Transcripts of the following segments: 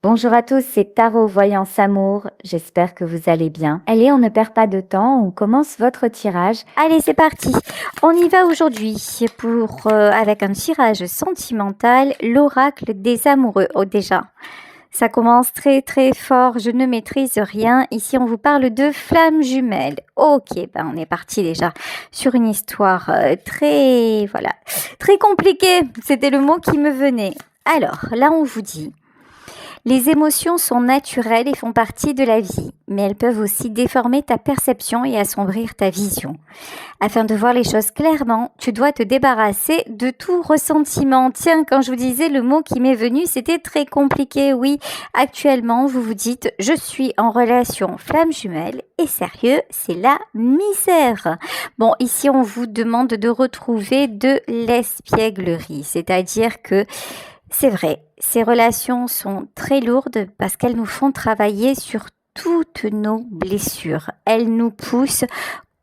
Bonjour à tous, c'est Tarot Voyance Amour, j'espère que vous allez bien. Allez, on ne perd pas de temps, on commence votre tirage. Allez, c'est parti. On y va aujourd'hui avec un tirage sentimental, l'oracle des amoureux. Oh déjà, ça commence très très fort, je ne maîtrise rien. Ici, on vous parle de flammes jumelles. Ok, ben on est parti déjà sur une histoire très compliquée. C'était le mot qui me venait. Alors, là, on vous dit... Les émotions sont naturelles et font partie de la vie, mais elles peuvent aussi déformer ta perception et assombrir ta vision. Afin de voir les choses clairement, tu dois te débarrasser de tout ressentiment. Tiens, quand je vous disais le mot qui m'est venu, c'était très compliqué. Oui, actuellement, vous vous dites, je suis en relation flamme jumelle et sérieux, c'est la misère. Bon, ici, on vous demande de retrouver de l'espièglerie, c'est-à-dire que c'est vrai, ces relations sont très lourdes parce qu'elles nous font travailler sur toutes nos blessures. Elles nous poussent,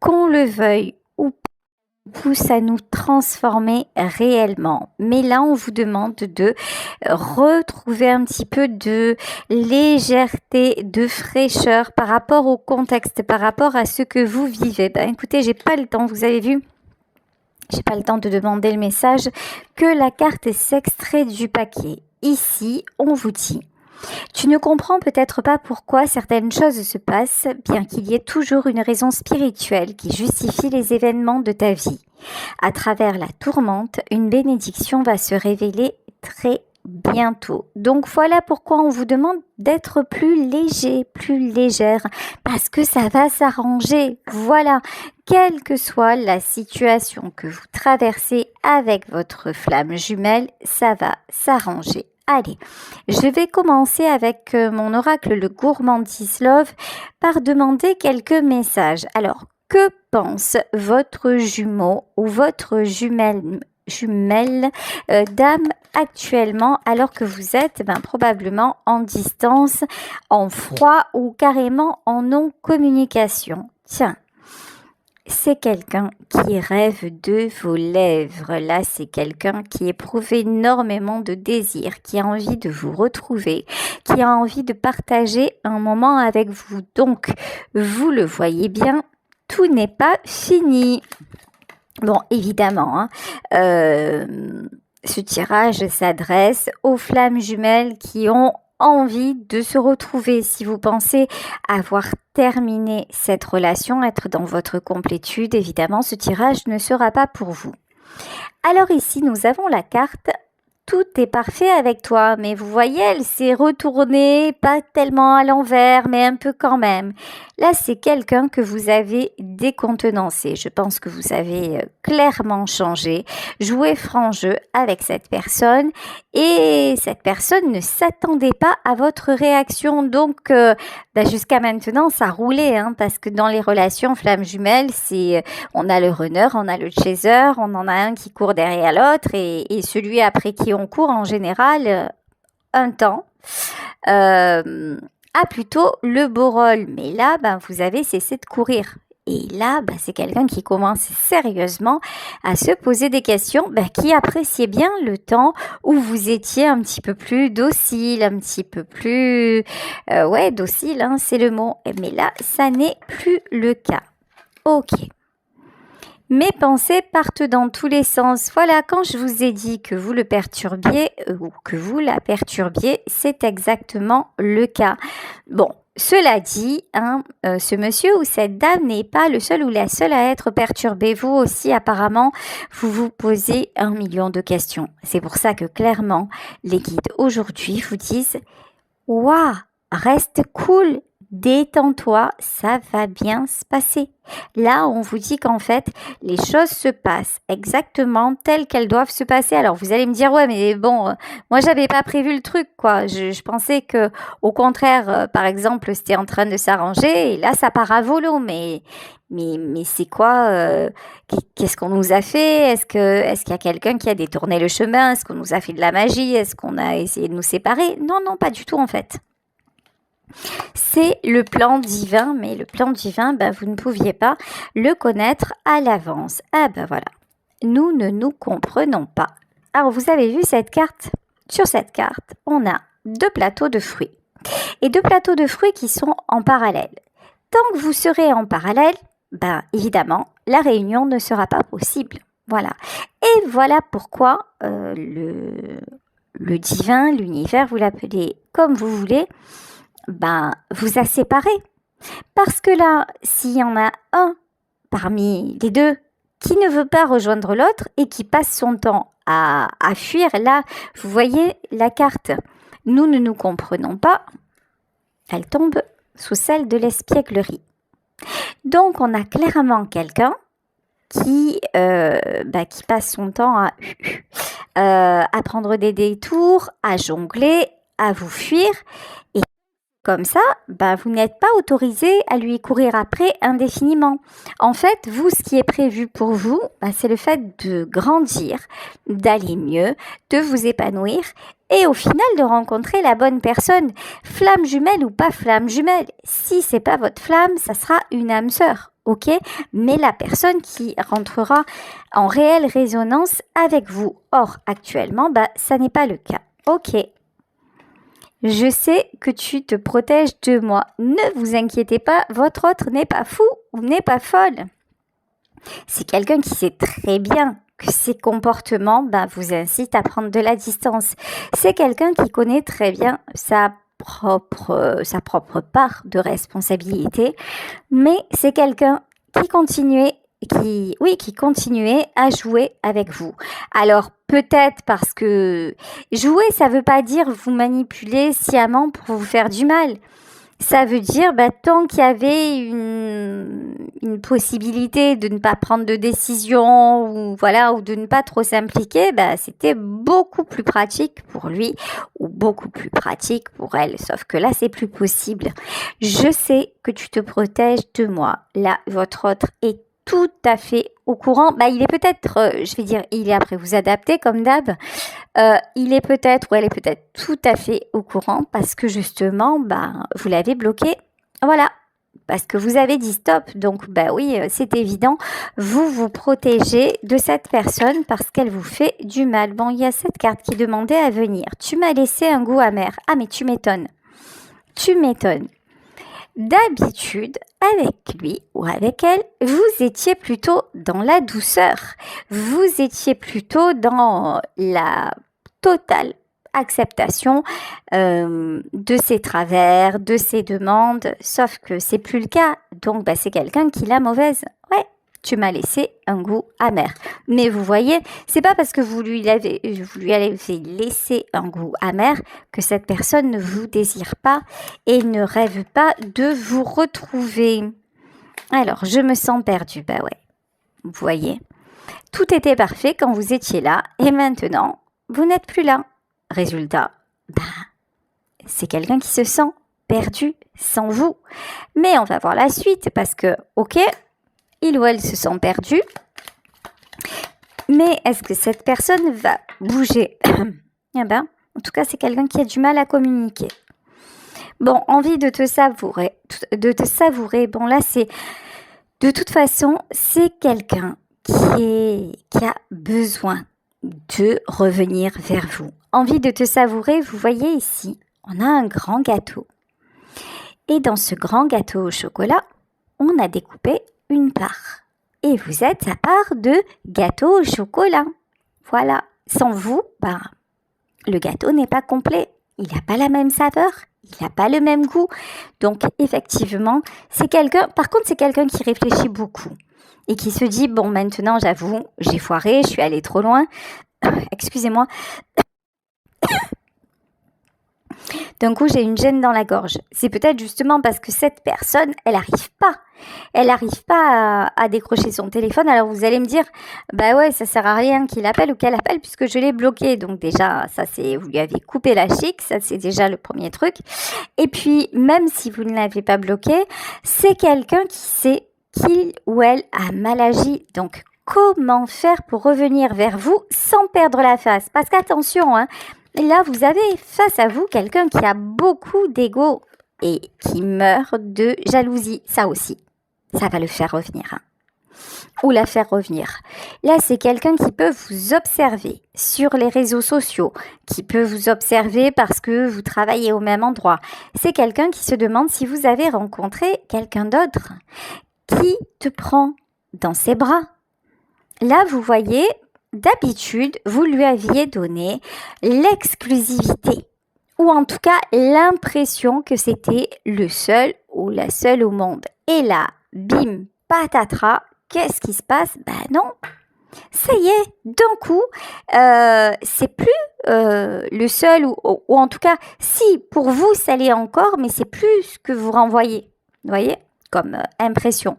qu'on le veuille ou pas, poussent à nous transformer réellement. Mais là, on vous demande de retrouver un petit peu de légèreté, de fraîcheur par rapport au contexte, par rapport à ce que vous vivez. Ben, écoutez, j'ai pas le temps, vous avez vu ? J'ai pas le temps de demander le message que la carte s'extrait du paquet. Ici, on vous dit, tu ne comprends peut-être pas pourquoi certaines choses se passent, bien qu'il y ait toujours une raison spirituelle qui justifie les événements de ta vie. À travers la tourmente, une bénédiction va se révéler très bientôt. Donc voilà pourquoi on vous demande d'être plus léger, plus légère, parce que ça va s'arranger. Voilà, quelle que soit la situation que vous traversez avec votre flamme jumelle, ça va s'arranger. Allez, je vais commencer avec mon oracle, le gourmandise love, par demander quelques messages. Alors, que pense votre jumeau ou votre jumelle d'âme actuellement alors que vous êtes probablement en distance, en froid ou carrément en non-communication? Tiens, c'est quelqu'un qui rêve de vos lèvres. Là, c'est quelqu'un qui éprouve énormément de désir, qui a envie de vous retrouver, qui a envie de partager un moment avec vous. Donc, vous le voyez bien, tout n'est pas fini. Bon, évidemment, ce tirage s'adresse aux flammes jumelles qui ont envie de se retrouver. Si vous pensez avoir terminé cette relation, être dans votre complétude, évidemment, ce tirage ne sera pas pour vous. Alors ici, nous avons la carte tout est parfait avec toi, mais vous voyez, elle s'est retournée, pas tellement à l'envers, mais un peu quand même. Là, c'est quelqu'un que vous avez décontenancé. Je pense que vous avez clairement changé, joué franc jeu avec cette personne, et cette personne ne s'attendait pas à votre réaction. Donc, jusqu'à maintenant, ça roulait, parce que dans les relations flammes jumelles, on a le runner, on a le chaser, on en a un qui court derrière l'autre, et celui après qui on court en général un temps a plutôt le beau rôle. Mais là, vous avez cessé de courir. Et là, c'est quelqu'un qui commence sérieusement à se poser des questions, qui appréciait bien le temps où vous étiez un petit peu plus docile, un petit peu plus... docile, c'est le mot. Mais là, ça n'est plus le cas. Ok. Mes pensées partent dans tous les sens. Voilà, quand je vous ai dit que vous le perturbiez ou que vous la perturbiez, c'est exactement le cas. Bon, cela dit, ce monsieur ou cette dame n'est pas le seul ou la seule à être perturbé. Vous aussi, apparemment, vous vous posez 1 million de questions. C'est pour ça que clairement, les guides aujourd'hui vous disent « Waouh, reste cool !» Détends-toi, ça va bien se passer. Là, on vous dit qu'en fait, les choses se passent exactement telles qu'elles doivent se passer. Alors, vous allez me dire, ouais, mais bon, moi, j'avais pas prévu le truc, quoi. Je pensais que, au contraire, par exemple, c'était en train de s'arranger et là, ça part à volo. Mais c'est quoi qu'est-ce qu'on nous a fait? Est-ce qu'il y a quelqu'un qui a détourné le chemin? Est-ce qu'on nous a fait de la magie? Est-ce qu'on a essayé de nous séparer? Non, pas du tout, en fait. C'est le plan divin, mais le plan divin, vous ne pouviez pas le connaître à l'avance. Ah voilà, nous ne nous comprenons pas. Alors, vous avez vu cette carte? Sur cette carte, on a deux plateaux de fruits. Et deux plateaux de fruits qui sont en parallèle. Tant que vous serez en parallèle, ben évidemment, la réunion ne sera pas possible. Voilà. Et voilà pourquoi le divin, l'univers, vous l'appelez comme vous voulez, ben vous a séparés. Parce que là, s'il y en a un parmi les deux qui ne veut pas rejoindre l'autre et qui passe son temps à fuir, là, vous voyez la carte. Nous ne nous comprenons pas. Elle tombe sous celle de l'espièglerie. Donc, on a clairement quelqu'un qui passe son temps à prendre des détours, à jongler, à vous fuir. Et comme ça, vous n'êtes pas autorisé à lui courir après indéfiniment. En fait, vous, ce qui est prévu pour vous, c'est le fait de grandir, d'aller mieux, de vous épanouir et au final de rencontrer la bonne personne. Flamme jumelle ou pas flamme jumelle, si c'est pas votre flamme, ça sera une âme sœur, ok? Mais la personne qui rentrera en réelle résonance avec vous. Or, actuellement, ça n'est pas le cas. Ok. Je sais que tu te protèges de moi. Ne vous inquiétez pas, votre autre n'est pas fou ou n'est pas folle. C'est quelqu'un qui sait très bien que ses comportements vous incitent à prendre de la distance. C'est quelqu'un qui connaît très bien sa propre part de responsabilité, mais c'est quelqu'un qui continuait à jouer avec vous. Alors peut-être parce que jouer, ça veut pas dire vous manipuler sciemment pour vous faire du mal. Ça veut dire tant qu'il y avait une possibilité de ne pas prendre de décision ou de ne pas trop s'impliquer, c'était beaucoup plus pratique pour lui ou beaucoup plus pratique pour elle. Sauf que là, c'est plus possible. Je sais que tu te protèges de moi. Là, votre autre est tout à fait au courant. Il est peut-être, il est après vous adapter comme d'hab. Il est peut-être ou elle est peut-être tout à fait au courant parce que justement, vous l'avez bloqué. Voilà. Parce que vous avez dit stop. Donc, oui, c'est évident. Vous vous protégez de cette personne parce qu'elle vous fait du mal. Bon, il y a cette carte qui demandait à venir. Tu m'as laissé un goût amer. Ah, mais tu m'étonnes. Tu m'étonnes. D'habitude, avec lui ou avec elle, vous étiez plutôt dans la douceur. Vous étiez plutôt dans la totale acceptation de ses travers, de ses demandes. Sauf que c'est plus le cas. Donc, c'est quelqu'un qui l'a mauvaise. Ouais. Tu m'as laissé un goût amer. Mais vous voyez, c'est pas parce que vous lui avez laissé un goût amer que cette personne ne vous désire pas et ne rêve pas de vous retrouver. Alors, je me sens perdue. Vous voyez, tout était parfait quand vous étiez là et maintenant, vous n'êtes plus là. Résultat, c'est quelqu'un qui se sent perdu sans vous. Mais on va voir la suite parce que, ok, il ou elle se sent perdu. Mais est-ce que cette personne va bouger? En tout cas, c'est quelqu'un qui a du mal à communiquer. Bon, envie de te savourer. Bon, là, c'est... De toute façon, c'est quelqu'un qui a besoin de revenir vers vous. Envie de te savourer, vous voyez ici, on a un grand gâteau. Et dans ce grand gâteau au chocolat, on a découpé une part. Et vous êtes à part de gâteau au chocolat. Voilà. Sans vous, le gâteau n'est pas complet. Il n'a pas la même saveur. Il n'a pas le même goût. Donc, effectivement, c'est quelqu'un qui réfléchit beaucoup. Et qui se dit, bon, maintenant, j'avoue, j'ai foiré, je suis allée trop loin. Excusez-moi. D'un coup, j'ai une gêne dans la gorge. C'est peut-être justement parce que cette personne, elle n'arrive pas à décrocher son téléphone. Alors, vous allez me dire, ouais, ça sert à rien qu'il appelle ou qu'elle appelle puisque je l'ai bloqué. Donc déjà, vous lui avez coupé la chic. Ça, c'est déjà le premier truc. Et puis, même si vous ne l'avez pas bloqué, c'est quelqu'un qui sait qu'il ou elle a mal agi. Donc, comment faire pour revenir vers vous sans perdre la face? Parce qu'attention, là, vous avez face à vous quelqu'un qui a beaucoup d'ego et qui meurt de jalousie. Ça aussi, ça va le faire revenir. ou la faire revenir. Là, c'est quelqu'un qui peut vous observer sur les réseaux sociaux, qui peut vous observer parce que vous travaillez au même endroit. C'est quelqu'un qui se demande si vous avez rencontré quelqu'un d'autre qui te prend dans ses bras. Là, vous voyez, d'habitude, vous lui aviez donné l'exclusivité, ou en tout cas l'impression que c'était le seul ou la seule au monde. Et là, bim, patatras, qu'est-ce qui se passe? Ben non, ça y est, d'un coup, c'est plus le seul, ou en tout cas, si, pour vous, ça l'est encore, mais c'est plus ce que vous renvoyez, vous voyez, comme impression.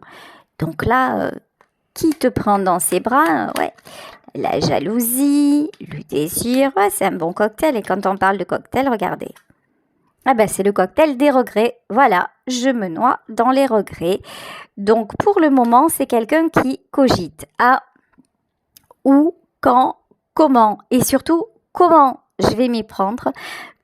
Donc là, qui te prend dans ses bras? Ouais, la jalousie, le désir, ouais, c'est un bon cocktail. Et quand on parle de cocktail, regardez. Ah ben, c'est le cocktail des regrets. Voilà, je me noie dans les regrets. Donc, pour le moment, c'est quelqu'un qui cogite à où, quand, comment et surtout comment je vais m'y prendre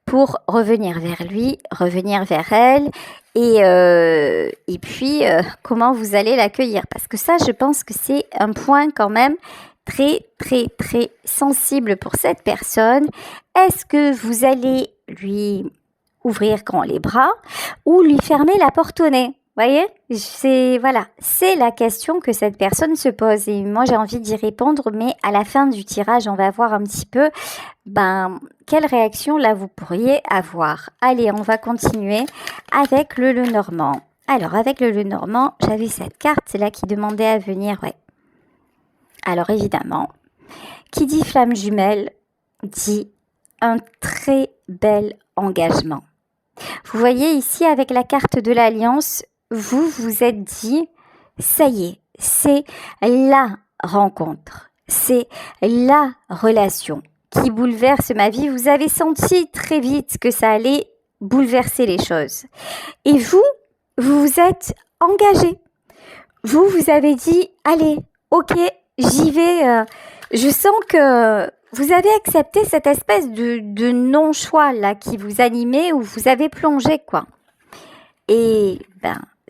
pour revenir vers lui, revenir vers elle et puis comment vous allez l'accueillir. Parce que ça, je pense que c'est un point quand même très, très, très sensible pour cette personne. Est-ce que vous allez lui ouvrir grand les bras ou lui fermer la porte au nez? Voyez, c'est la question que cette personne se pose et moi j'ai envie d'y répondre, mais à la fin du tirage, on va voir un petit peu quelle réaction là vous pourriez avoir. Allez, on va continuer avec le Lenormand. Alors avec le Lenormand, j'avais cette carte là qui demandait à venir, ouais. Alors évidemment, qui dit flamme jumelle dit un très bel engagement. Vous voyez ici avec la carte de l'Alliance, vous vous êtes dit, ça y est, c'est la rencontre, c'est la relation qui bouleverse ma vie. Vous avez senti très vite que ça allait bouleverser les choses. Et vous vous êtes engagé. Vous avez dit, allez, ok, j'y vais. Je sens que vous avez accepté cette espèce de non-choix là qui vous animait ou vous avez plongé quoi. Et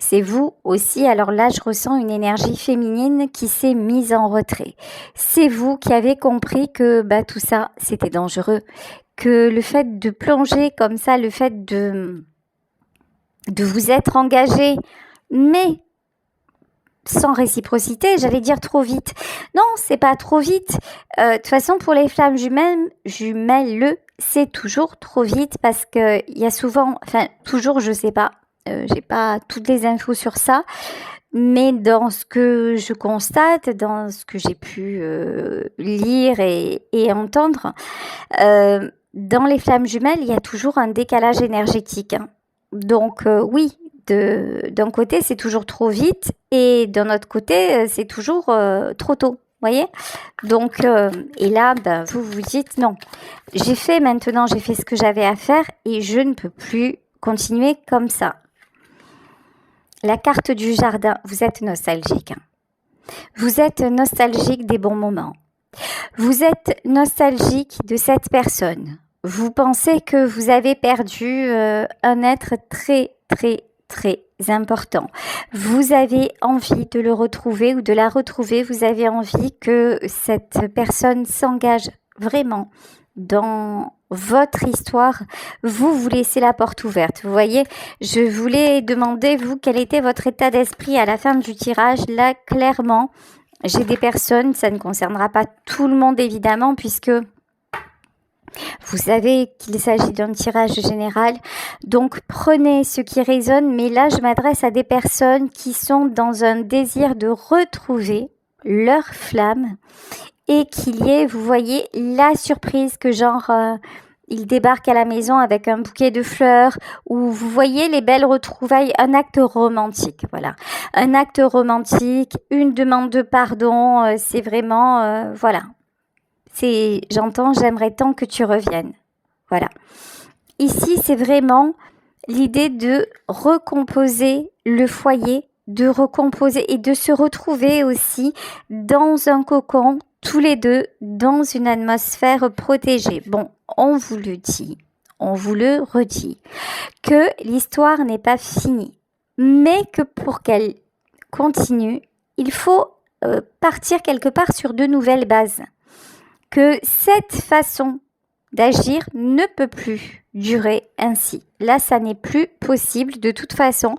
c'est vous aussi. Alors là, je ressens une énergie féminine qui s'est mise en retrait. C'est vous qui avez compris que tout ça, c'était dangereux. Que le fait de plonger comme ça, le fait de vous être engagé, mais sans réciprocité, j'allais dire trop vite. Non, c'est pas trop vite. De toute façon, pour les flammes jumelles, c'est toujours trop vite parce que il y a souvent, toujours, je sais pas. J'ai pas toutes les infos sur ça, mais dans ce que je constate, dans ce que j'ai pu lire et entendre, dans les flammes jumelles, il y a toujours un décalage énergétique. Hein. Donc oui, d'un côté, c'est toujours trop vite et d'un autre côté, c'est toujours trop tôt. Voyez? Donc, et là, vous vous dites non, j'ai fait ce que j'avais à faire et je ne peux plus continuer comme ça. La carte du jardin, vous êtes nostalgique. Hein. Vous êtes nostalgique des bons moments. Vous êtes nostalgique de cette personne. Vous pensez que vous avez perdu un être très, très, très important. Vous avez envie de le retrouver ou de la retrouver. Vous avez envie que cette personne s'engage vraiment dans votre histoire. Vous laissez la porte ouverte. Vous voyez, je voulais demander, vous, quel était votre état d'esprit à la fin du tirage. Là, clairement, j'ai des personnes, ça ne concernera pas tout le monde évidemment, puisque vous savez qu'il s'agit d'un tirage général. Donc, prenez ce qui résonne. Mais là, je m'adresse à des personnes qui sont dans un désir de retrouver leur flamme et qu'il y ait, vous voyez, la surprise que genre, il débarque à la maison avec un bouquet de fleurs ou vous voyez les belles retrouvailles, un acte romantique, voilà. Un acte romantique, une demande de pardon, c'est vraiment, voilà. J'entends, j'aimerais tant que tu reviennes. Voilà. Ici, c'est vraiment l'idée de recomposer le foyer, de recomposer et de se retrouver aussi dans un cocon, tous les deux, dans une atmosphère protégée. Bon, on vous le dit, on vous le redit, que l'histoire n'est pas finie, mais que pour qu'elle continue, il faut partir quelque part sur de nouvelles bases. Que cette façon d'agir ne peut plus durer ainsi. Là, ça n'est plus possible. De toute façon,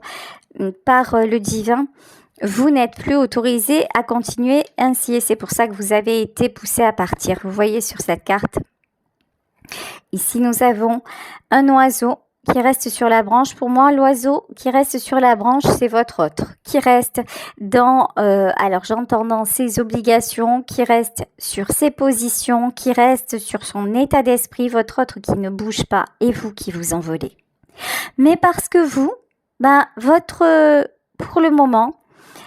par le divin, vous n'êtes plus autorisé à continuer ainsi. Et c'est pour ça que vous avez été poussé à partir. Vous voyez sur cette carte. Ici, nous avons un oiseau qui reste sur la branche. Pour moi, l'oiseau qui reste sur la branche, c'est votre autre, qui reste alors j'entends dans ses obligations, qui reste sur ses positions, qui reste sur son état d'esprit, votre autre qui ne bouge pas et vous qui vous envolez. Mais parce que vous, pour le moment,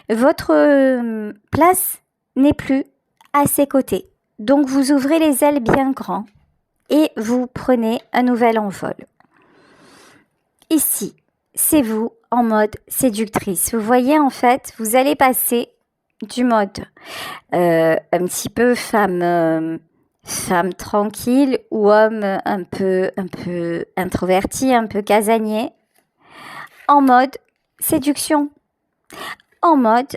votre place n'est plus à ses côtés. Donc vous ouvrez les ailes bien grand et vous prenez un nouvel envol. Ici, c'est vous en mode séductrice. Vous voyez, en fait, vous allez passer du mode un petit peu femme tranquille ou homme un peu introverti, un peu casanier, en mode séduction. En mode,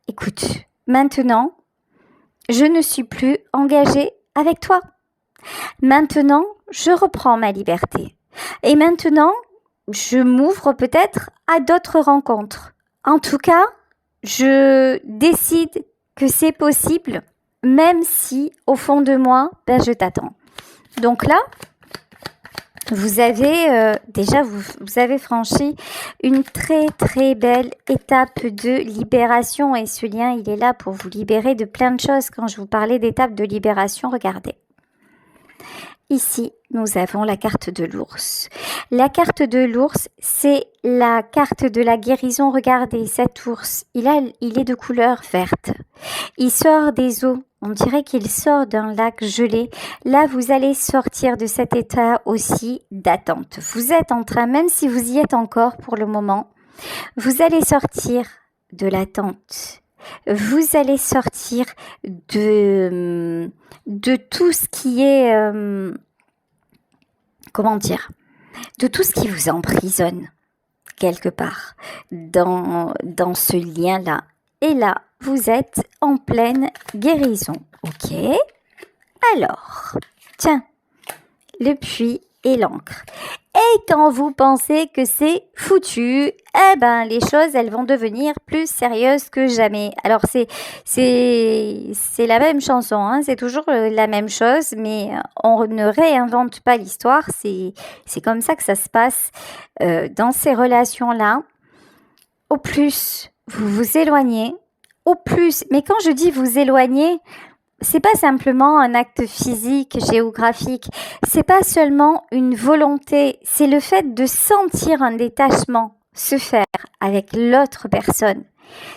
écoute, maintenant, je ne suis plus engagée avec toi. Maintenant, je reprends ma liberté. Et maintenant, je m'ouvre peut-être à d'autres rencontres. En tout cas, je décide que c'est possible, même si au fond de moi, je t'attends. Donc là, vous avez déjà vous avez franchi une très très belle étape de libération et ce lien, il est là pour vous libérer de plein de choses. Quand je vous parlais d'étape de libération, regardez. Ici, nous avons la carte de l'ours. La carte de l'ours, c'est la carte de la guérison. Regardez, cet ours, il est de couleur verte. Il sort des eaux. On dirait qu'il sort d'un lac gelé. Là, vous allez sortir de cet état aussi d'attente. Vous êtes en train, même si vous y êtes encore pour le moment, vous allez sortir de l'attente. Vous allez sortir de tout ce qui est, de tout ce qui vous emprisonne quelque part dans ce lien-là. Et là, vous êtes en pleine guérison. Ok? Alors, tiens, le puits et l'encre. Et quand vous pensez que c'est foutu, les choses, elles vont devenir plus sérieuses que jamais. Alors, c'est la même chanson, hein, c'est toujours la même chose, mais on ne réinvente pas l'histoire. C'est comme ça que ça se passe dans ces relations-là. Au plus, vous vous éloignez, au plus, mais quand je dis vous éloigner, c'est pas simplement un acte physique, géographique, c'est pas seulement une volonté, c'est le fait de sentir un détachement se faire avec l'autre personne.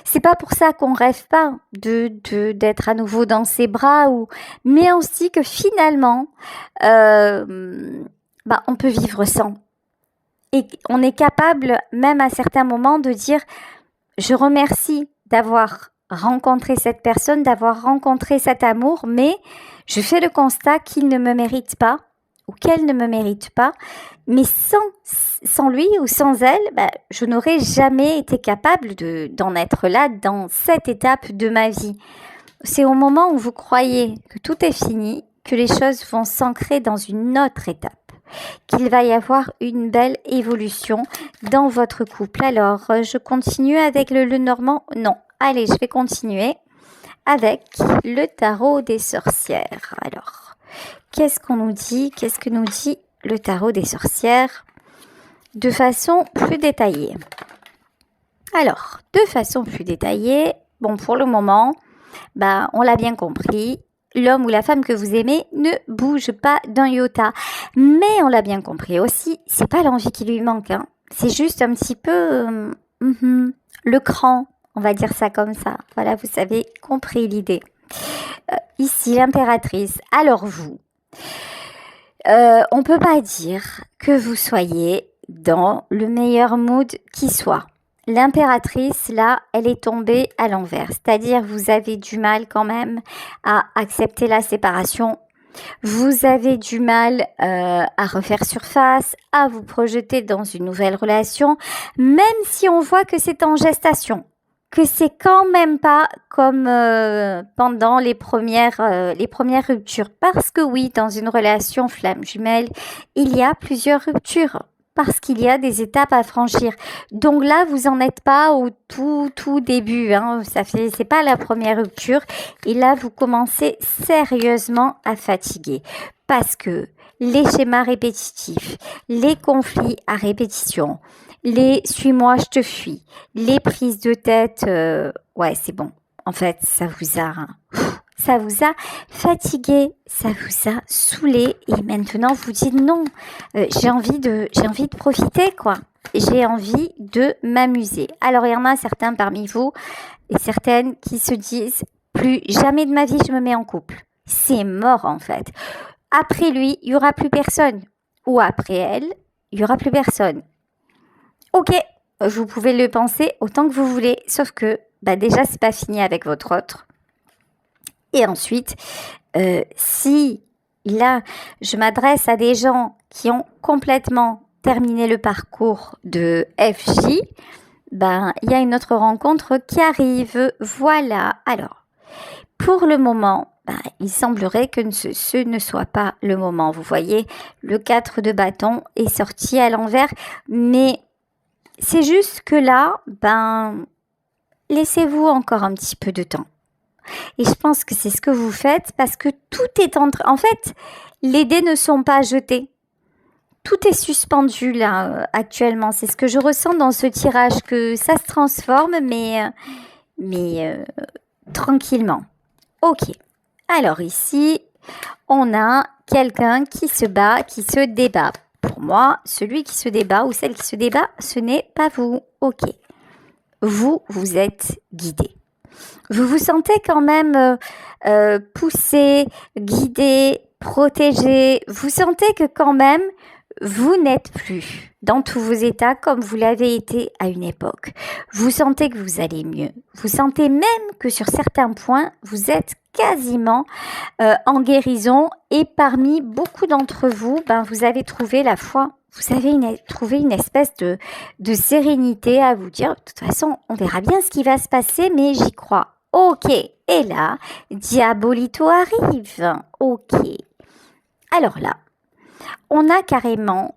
C'est pas pour ça qu'on rêve pas d'être à nouveau dans ses bras mais aussi que finalement, on peut vivre sans. Et on est capable, même à certains moments, de dire, je remercie d'avoir rencontrer cette personne, d'avoir rencontré cet amour, mais je fais le constat qu'il ne me mérite pas ou qu'elle ne me mérite pas, mais sans lui ou sans elle, je n'aurais jamais été capable d'en être là dans cette étape de ma vie. C'est au moment où vous croyez que tout est fini, que les choses vont s'ancrer dans une autre étape, qu'il va y avoir une belle évolution dans votre couple. Alors, je continue avec le Normand. Non. Allez, je vais continuer avec le tarot des sorcières. Alors, qu'est-ce qu'on nous dit? Qu'est-ce que nous dit le tarot des sorcières de façon plus détaillée? Alors, de façon plus détaillée, pour le moment, on l'a bien compris, l'homme ou la femme que vous aimez ne bouge pas d'un iota. Mais on l'a bien compris aussi, c'est pas l'envie qui lui manque, hein. C'est juste un petit peu le cran. On va dire ça comme ça. Voilà, vous avez compris l'idée. Ici, l'impératrice. Alors vous, on ne peut pas dire que vous soyez dans le meilleur mood qui soit. L'impératrice, là, elle est tombée à l'envers. C'est-à-dire, vous avez du mal quand même à accepter la séparation. Vous avez du mal à refaire surface, à vous projeter dans une nouvelle relation, même si on voit que c'est en gestation. que c'est quand même pas comme pendant les premières ruptures. Parce que oui, dans une relation flamme jumelle, il y a plusieurs ruptures. Parce qu'il y a des étapes à franchir. Donc là, vous en êtes pas au tout début. Hein. C'est pas la première rupture. Et là, vous commencez sérieusement à fatiguer. Parce que les schémas répétitifs, les conflits à répétition, les suis-moi, je te fuis, les prises de tête, ouais, c'est bon. En fait, ça vous a fatigué, ça vous a saoulé et maintenant vous dites non, j'ai envie de profiter quoi. J'ai envie de m'amuser. Alors il y en a certains parmi vous et certaines qui se disent plus jamais de ma vie je me mets en couple. C'est mort en fait. Après lui, il y aura plus personne ou après elle, il y aura plus personne. Ok, vous pouvez le penser autant que vous voulez, sauf que déjà c'est pas fini avec votre autre. Et ensuite, si là je m'adresse à des gens qui ont complètement terminé le parcours de FJ, il y a une autre rencontre qui arrive. Voilà. Alors, pour le moment, il semblerait que ce ne soit pas le moment. Vous voyez, le 4 de bâton est sorti à l'envers, mais c'est juste que là, laissez-vous encore un petit peu de temps. Et je pense que c'est ce que vous faites parce que tout est en train... En fait, les dés ne sont pas jetés. Tout est suspendu là, actuellement. C'est ce que je ressens dans ce tirage, que ça se transforme, mais tranquillement. Ok. Alors ici, on a quelqu'un qui se bat, qui se débat. Pour moi, celui qui se débat ou celle qui se débat, ce n'est pas vous. Ok. Vous êtes guidé. Vous vous sentez quand même poussé, guidé, protégé. Vous sentez que quand même, vous n'êtes plus dans tous vos états comme vous l'avez été à une époque. Vous sentez que vous allez mieux. Vous sentez même que sur certains points, vous êtes quasiment en guérison. Et parmi beaucoup d'entre vous, vous avez trouvé la foi. Vous avez trouvé une espèce de sérénité à vous dire, de toute façon, on verra bien ce qui va se passer, mais j'y crois. Ok, et là, Diabolito arrive. Ok. Alors là, on a carrément,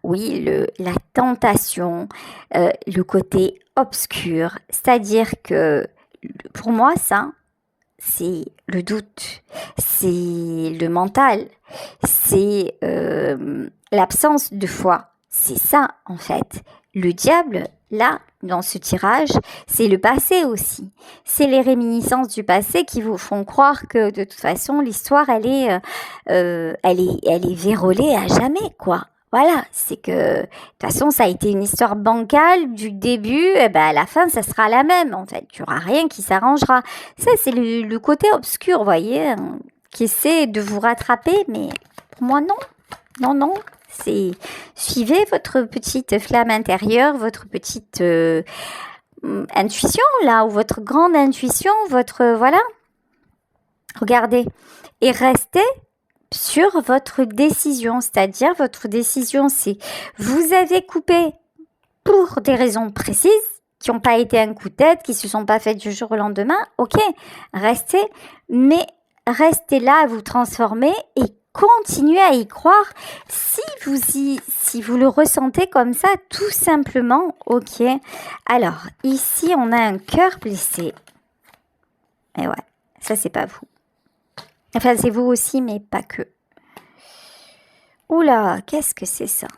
oui, la tentation, le côté obscur. C'est-à-dire que, pour moi, ça, c'est le doute, c'est le mental, c'est l'absence de foi. C'est ça, en fait. Le diable, là, dans ce tirage, c'est le passé aussi. C'est les réminiscences du passé qui vous font croire que, de toute façon, l'histoire, elle est vérolée à jamais, quoi. Voilà, c'est que, de toute façon, ça a été une histoire bancale du début, à la fin, ça sera la même, en fait. Il n'y aura rien qui s'arrangera. Ça, c'est le côté obscur, vous voyez, qui essaie de vous rattraper, mais pour moi, non. Non. C'est suivez votre petite flamme intérieure, votre petite intuition là, ou votre grande intuition, voilà. Regardez et restez sur votre décision, c'est-à-dire votre décision, c'est vous avez coupé pour des raisons précises qui n'ont pas été un coup de tête, qui se sont pas faites du jour au lendemain. Ok, restez, mais restez là à vous transformer et continuez à y croire si vous le ressentez comme ça, tout simplement. Ok. Alors, ici, on a un cœur blessé. Et ouais, ça, c'est pas vous. Enfin, c'est vous aussi, mais pas que. Oula, qu'est-ce que c'est ça?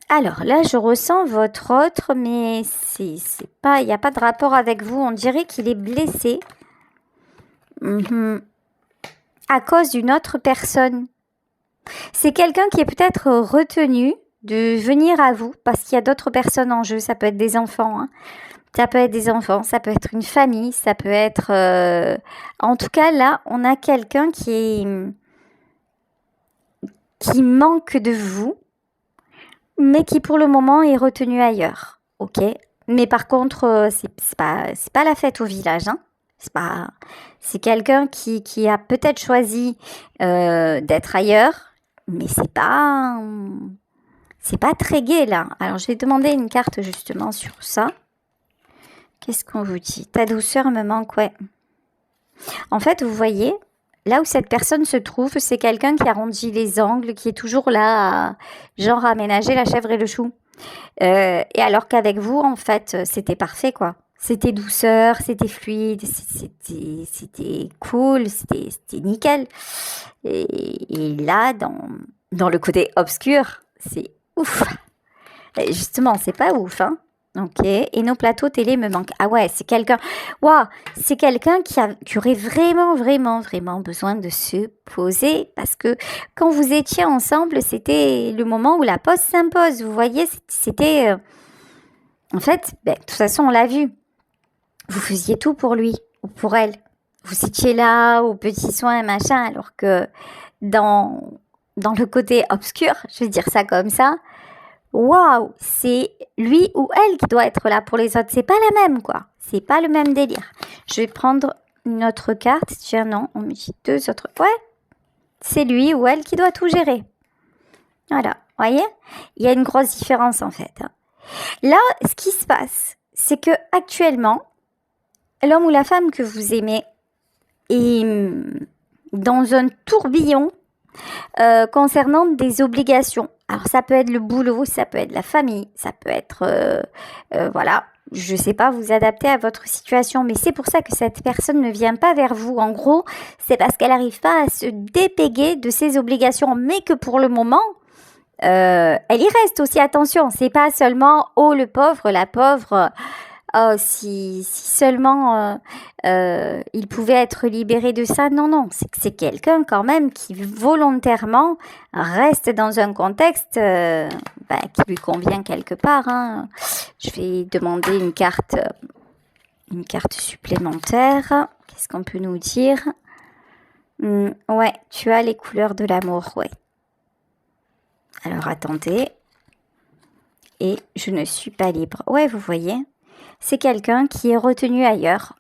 Alors, là, je ressens votre autre, mais c'est pas, il n'y a pas de rapport avec vous. On dirait qu'il est blessé. À cause d'une autre personne. C'est quelqu'un qui est peut-être retenu de venir à vous parce qu'il y a d'autres personnes en jeu. Ça peut être des enfants, hein. Ça peut être des enfants, ça peut être une famille, ça peut être... En tout cas, là, on a quelqu'un qui manque de vous, mais qui pour le moment est retenu ailleurs. Ok. Mais par contre, c'est pas la fête au village, hein. C'est quelqu'un qui a peut-être choisi d'être ailleurs, mais c'est pas très gai là. Alors je vais demander une carte justement sur ça. Qu'est-ce qu'on vous dit? Ta douceur me manque, ouais. En fait, vous voyez, là où cette personne se trouve, c'est quelqu'un qui arrondit les angles, qui est toujours là, genre à aménager la chèvre et le chou. Et alors qu'avec vous, en fait, c'était parfait, quoi. C'était douceur, c'était fluide, c'était cool, c'était nickel. Et là, dans le côté obscur, c'est ouf. Et justement, c'est pas ouf, hein. Ok, et nos plateaux télé me manquent. Ah ouais, c'est quelqu'un. Waouh, c'est quelqu'un qui aurait vraiment, vraiment, vraiment besoin de se poser parce que quand vous étiez ensemble, c'était le moment où la pause s'impose. Vous voyez, c'était. En fait, de toute façon, on l'a vu. Vous faisiez tout pour lui ou pour elle. Vous étiez là aux petits soins, machin, alors que dans le côté obscur, je vais dire ça comme ça. Waouh, c'est lui ou elle qui doit être là pour les autres. C'est pas la même, quoi. C'est pas le même délire. Je vais prendre une autre carte. Tiens, non, on me dit 2 autres. Ouais, c'est lui ou elle qui doit tout gérer. Voilà, voyez, il y a une grosse différence en fait. Là, ce qui se passe, c'est que actuellement, l'homme ou la femme que vous aimez est dans un tourbillon concernant des obligations. Alors ça peut être le boulot, ça peut être la famille, ça peut être, voilà, je sais pas, vous adapter à votre situation. Mais c'est pour ça que cette personne ne vient pas vers vous. En gros, c'est parce qu'elle n'arrive pas à se dépéguer de ses obligations. Mais que pour le moment, elle y reste aussi. Attention, c'est pas seulement, oh le pauvre, la pauvre... Oh, si seulement il pouvait être libéré de ça. Non, non, c'est quelqu'un quand même qui volontairement reste dans un contexte qui lui convient quelque part. Hein. Je vais demander une carte supplémentaire. Qu'est-ce qu'on peut nous dire? Ouais, tu as les couleurs de l'amour, ouais. Alors attendez. Et je ne suis pas libre. Ouais, vous voyez, c'est quelqu'un qui est retenu ailleurs,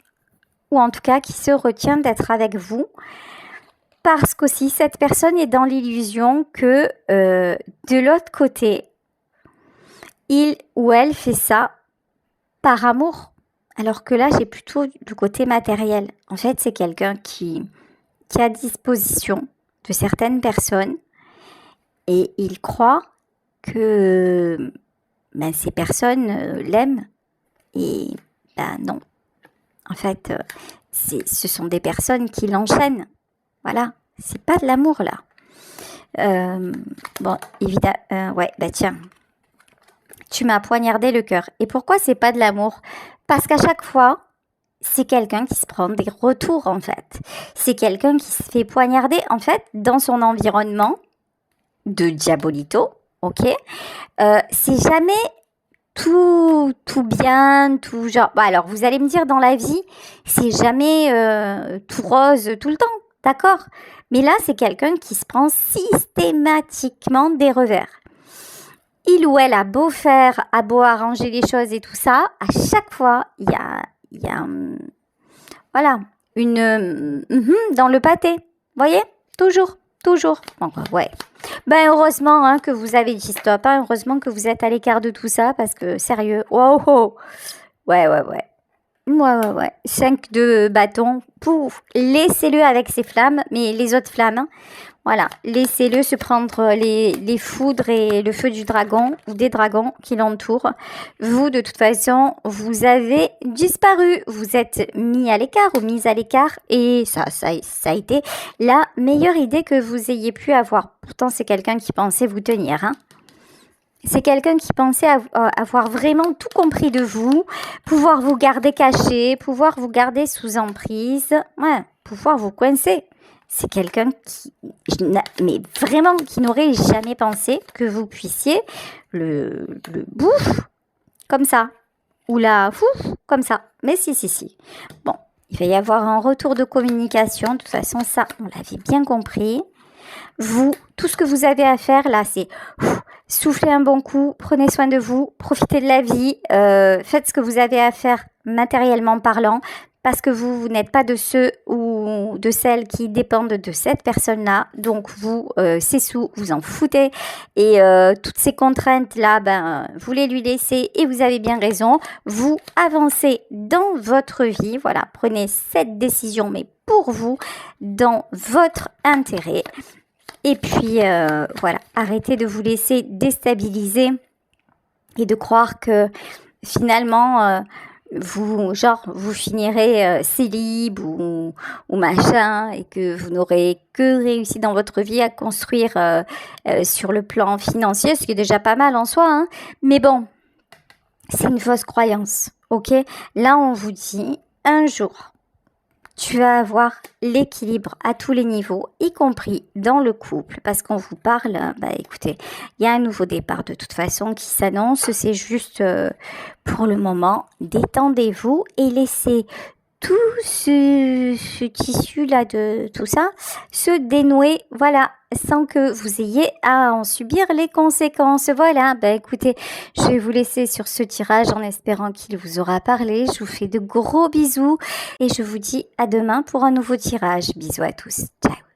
ou en tout cas qui se retient d'être avec vous, parce qu'aussi cette personne est dans l'illusion que de l'autre côté, il ou elle fait ça par amour, alors que là j'ai plutôt du côté matériel. En fait, c'est quelqu'un qui a disposition de certaines personnes et il croit que ces personnes l'aiment. Et non, en fait, ce sont des personnes qui l'enchaînent. Voilà, c'est pas de l'amour là. Bon, évidemment, ouais, tiens, tu m'as poignardé le cœur. Et pourquoi c'est pas de l'amour? Parce qu'à chaque fois, c'est quelqu'un qui se prend des retours en fait. C'est quelqu'un qui se fait poignarder en fait dans son environnement de Diabolito, ok. C'est jamais tout bien, tout genre... alors, vous allez me dire, dans la vie, c'est jamais tout rose tout le temps, d'accord? Mais là, c'est quelqu'un qui se prend systématiquement des revers. Il ou elle a beau faire, a beau arranger les choses et tout ça, à chaque fois, il y a voilà, dans le pâté, voyez? Toujours. Bon, ouais. Heureusement que vous avez dit stop, hein, heureusement que vous êtes à l'écart de tout ça, parce que sérieux, wow. Ouais. 5 de bâton, pouf, laissez-le avec ses flammes, mais les autres flammes, hein, voilà, laissez-le se prendre les foudres et le feu du dragon, ou des dragons qui l'entourent. Vous, de toute façon, vous avez disparu, vous êtes mis à l'écart ou mise à l'écart, et ça a été la meilleure idée que vous ayez pu avoir. Pourtant, c'est quelqu'un qui pensait vous tenir, hein. C'est quelqu'un qui pensait avoir vraiment tout compris de vous, pouvoir vous garder caché, pouvoir vous garder sous emprise, ouais, pouvoir vous coincer. C'est quelqu'un mais vraiment qui n'aurait jamais pensé que vous puissiez le bouffe comme ça, ou la fouf comme ça. Mais si. Bon, il va y avoir un retour de communication. De toute façon, ça, on l'avait bien compris. Vous, tout ce que vous avez à faire là, c'est soufflez un bon coup, prenez soin de vous, profitez de la vie, faites ce que vous avez à faire matériellement parlant, parce que vous n'êtes pas de ceux ou de celles qui dépendent de cette personne-là. Donc vous, ces sous, vous en foutez. Et toutes ces contraintes-là, vous les lui laissez et vous avez bien raison. Vous avancez dans votre vie. Voilà, prenez cette décision, mais pour vous, dans votre intérêt. Et puis, voilà, arrêtez de vous laisser déstabiliser et de croire que finalement, vous finirez célib ou machin et que vous n'aurez que réussi dans votre vie à construire sur le plan financier, ce qui est déjà pas mal en soi, hein. Mais bon, c'est une fausse croyance, ok? Là, on vous dit, un jour, tu vas avoir l'équilibre à tous les niveaux, y compris dans le couple, parce qu'on vous parle, écoutez, il y a un nouveau départ de toute façon qui s'annonce, c'est juste pour le moment, détendez-vous et laissez tout ce tissu-là de tout ça se dénouer, voilà, sans que vous ayez à en subir les conséquences. Voilà, écoutez, je vais vous laisser sur ce tirage en espérant qu'il vous aura parlé. Je vous fais de gros bisous et je vous dis à demain pour un nouveau tirage. Bisous à tous. Ciao.